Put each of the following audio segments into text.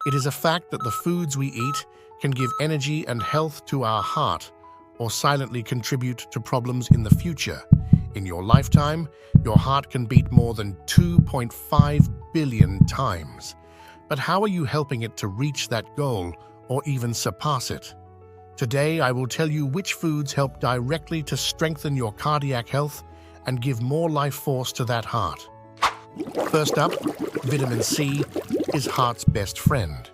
It is a fact that the foods we eat can give energy and health to our heart or silently contribute to problems in the future. In your lifetime, your heart can beat more than 2.5 billion times. But how are you helping it to reach that goal or even surpass it? Today, I will tell you which foods help directly to strengthen your cardiac health and give more life force to that heart. First up, vitamin C is heart's best friend.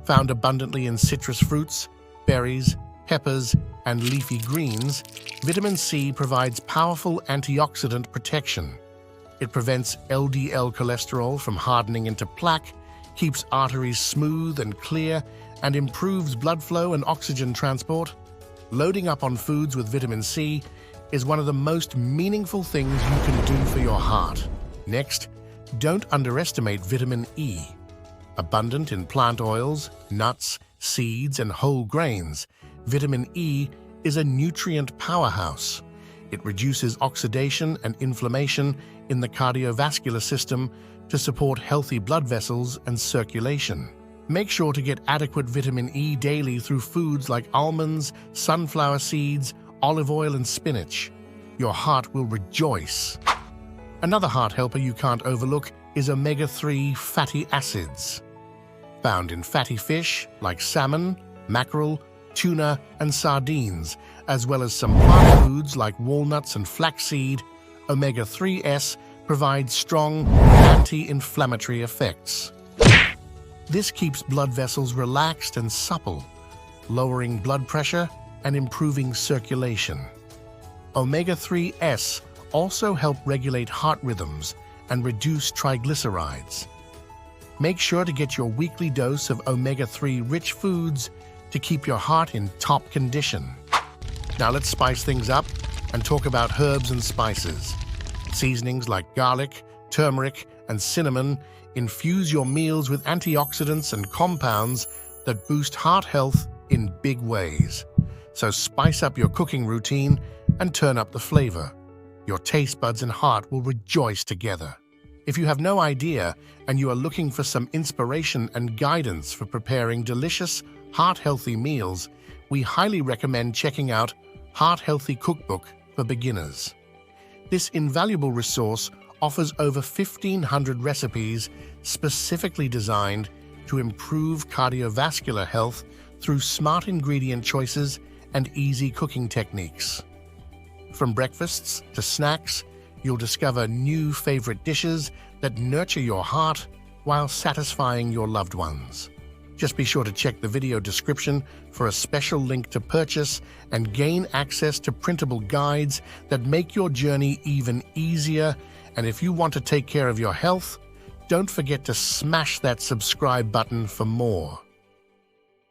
Found abundantly in citrus fruits, berries, peppers, and leafy greens, vitamin C provides powerful antioxidant protection. It prevents LDL cholesterol from hardening into plaque, keeps arteries smooth and clear, and improves blood flow and oxygen transport. Loading up on foods with vitamin C is one of the most meaningful things you can do for your heart. Next, don't underestimate vitamin E. Abundant in plant oils, nuts, seeds, and whole grains, vitamin E is a nutrient powerhouse. It reduces oxidation and inflammation in the cardiovascular system to support healthy blood vessels and circulation. Make sure to get adequate vitamin E daily through foods like almonds, sunflower seeds, olive oil, and spinach. Your heart will rejoice. Another heart helper you can't overlook is omega-3 fatty acids. Found in fatty fish like salmon, mackerel, tuna, and sardines, as well as some plant foods like walnuts and flaxseed, omega-3s provides strong anti-inflammatory effects. This keeps blood vessels relaxed and supple, lowering blood pressure and improving circulation. Omega-3s also help regulate heart rhythms and reduce triglycerides. Make sure to get your weekly dose of omega-3 rich foods to keep your heart in top condition. Now let's spice things up and talk about herbs and spices. Seasonings like garlic, turmeric, and cinnamon infuse your meals with antioxidants and compounds that boost heart health in big ways. So spice up your cooking routine and turn up the flavor. Your taste buds and heart will rejoice together. If you have no idea and you are looking for some inspiration and guidance for preparing delicious, heart-healthy meals, we highly recommend checking out Heart Healthy Cookbook for Beginners. This invaluable resource offers over 1,500 recipes specifically designed to improve cardiovascular health through smart ingredient choices and easy cooking techniques. From breakfasts to snacks, you'll discover new favorite dishes that nurture your heart while satisfying your loved ones. Just be sure to check the video description for a special link to purchase and gain access to printable guides that make your journey even easier. And if you want to take care of your health, don't forget to smash that subscribe button for more.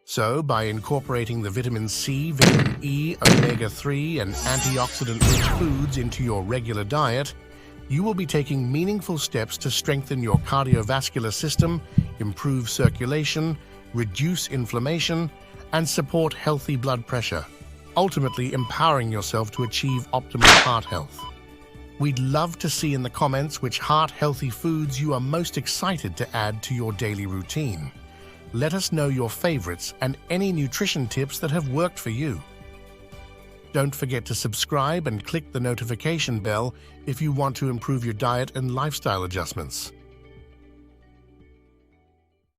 So, by incorporating the vitamin C, vitamin E, omega-3, and antioxidant-rich foods into your regular diet, you will be taking meaningful steps to strengthen your cardiovascular system, improve circulation, reduce inflammation, and support healthy blood pressure, ultimately empowering yourself to achieve optimal heart health. We'd love to see in the comments which heart-healthy foods you are most excited to add to your daily routine. Let us know your favorites and any nutrition tips that have worked for you. Don't forget to subscribe and click the notification bell if you want to improve your diet and lifestyle adjustments.